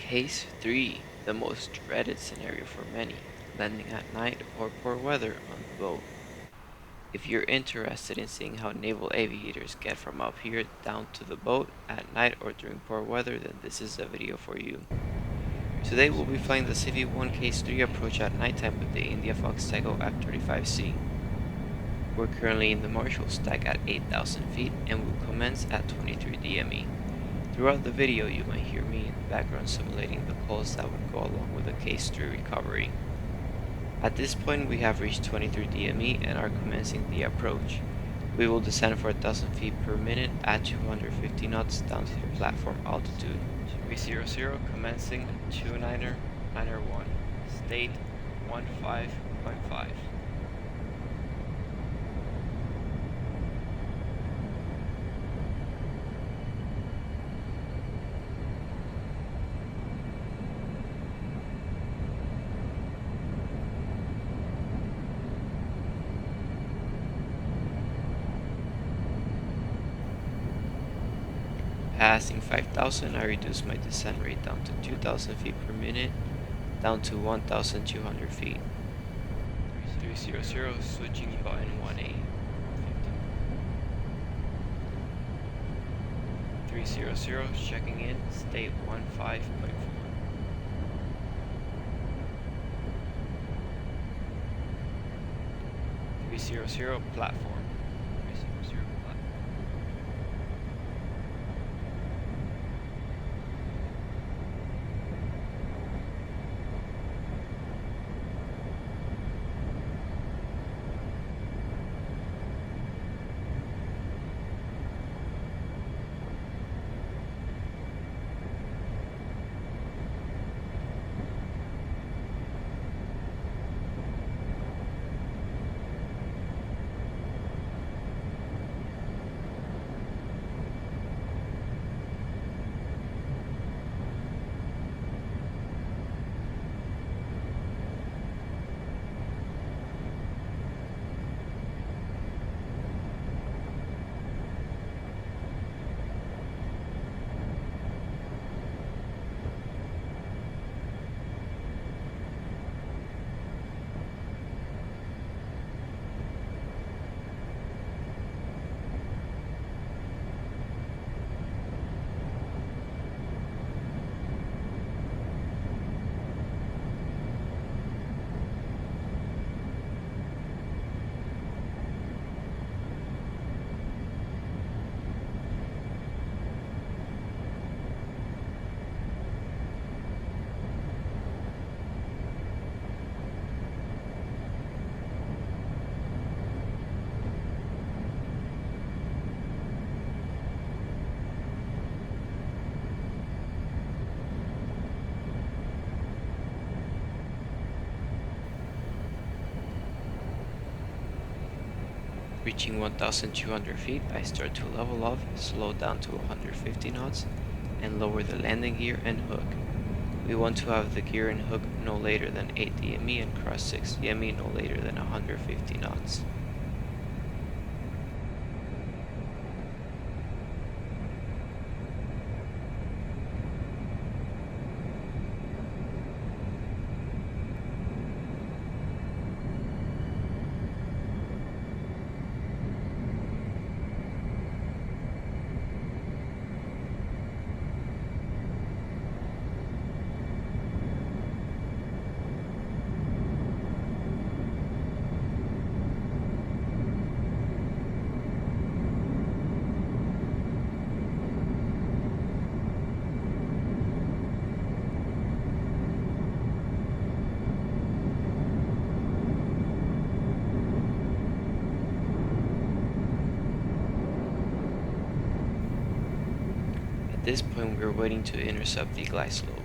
Case 3, the most dreaded scenario for many, landing at night or poor weather on the boat. If you're interested in seeing how naval aviators get from up here down to the boat at night or during poor weather, then this is the video for you. Today we'll be flying the CV Case 3 approach at nighttime with the India Fox Tycho F-35C. We're currently in the Marshall stack at 8,000 feet and will commence at 23 DME. Throughout the video, you might hear me in the background simulating the calls that would go along with the Case 3 recovery. At this point, we have reached 23 DME and are commencing the approach. We will descend for 1,000 feet per minute at 250 knots down to the platform altitude. 300 commencing 2991, state 15.5. Passing 5,000, I reduce my descent rate down to 2,000 feet per minute, down to 1,200 feet. 300, switching button 1A. 300, checking in, state 15.4. 300, platform. 300, platform. 'Reaching 1,200 feet, I start to level off, slow down to 150 knots, and lower the landing gear and hook. We want to have the gear and hook no later than 8 DME and cross 6 DME no later than 150 knots. At this point, we're waiting to intercept the glide slope.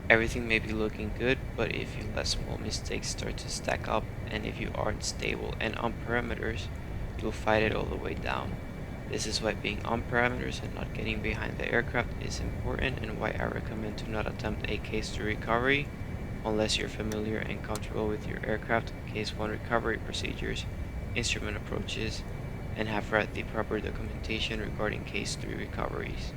Everything may be looking good, but if you let small mistakes start to stack up, and if you aren't stable and on parameters, you'll fight it all the way down. This is why being on parameters and not getting behind the aircraft is important, and why I recommend to not attempt a Case 2 recovery unless you're familiar and comfortable with your aircraft, Case 1 recovery procedures, instrument approaches, and have read the proper documentation regarding Case 3 recoveries.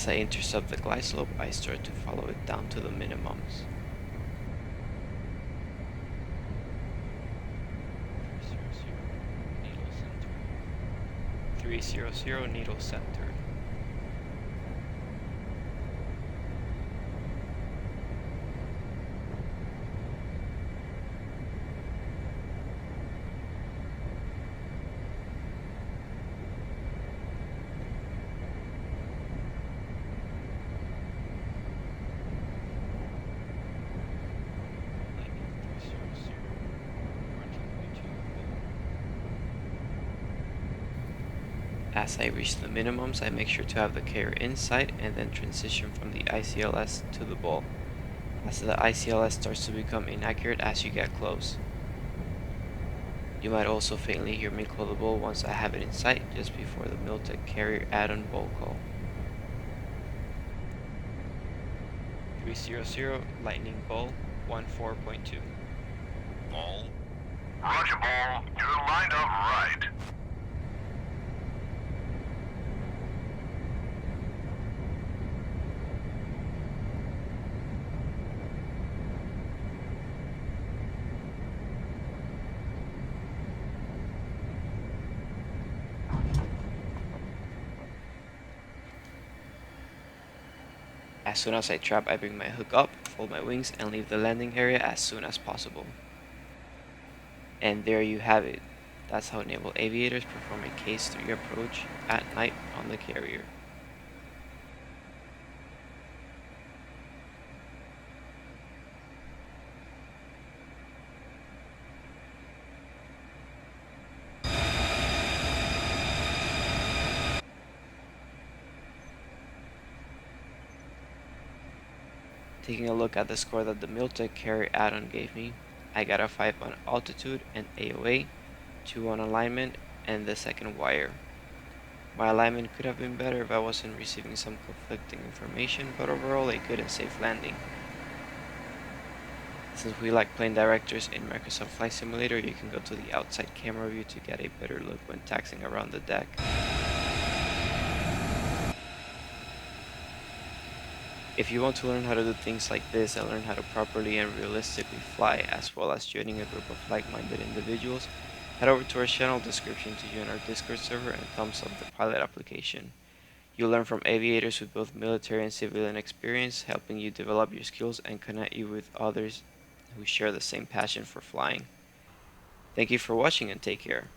As I intercept the glide slope, I start to follow it down to the minimums. 300, needle centered. As I reach the minimums, I make sure to have the carrier in sight and then transition from the ICLS to the ball, as the ICLS starts to become inaccurate as you get close. You might also faintly hear me call the ball once I have it in sight, just before the Miltech carrier add-on ball call. 300, lightning ball, 14.2. Ball. Roger, ball. You're lined up right. As soon as I trap, I bring my hook up, fold my wings, and leave the landing area as soon as possible. And there you have it. That's how naval aviators perform a Case 3 approach at night on the carrier. Taking a look at the score that the Miltech carrier add-on gave me, I got a 5 on altitude and AOA, 2 on alignment, and the second wire. My alignment could have been better if I wasn't receiving some conflicting information, but overall a good and safe landing. Since we like plane directors in Microsoft Flight Simulator, you can go to the outside camera view to get a better look when taxiing around the deck. If you want to learn how to do things like this and learn how to properly and realistically fly, as well as joining a group of like-minded individuals, head over to our channel description to join our Discord server and thumbs up the pilot application. You'll learn from aviators with both military and civilian experience, helping you develop your skills and connect you with others who share the same passion for flying. Thank you for watching and take care.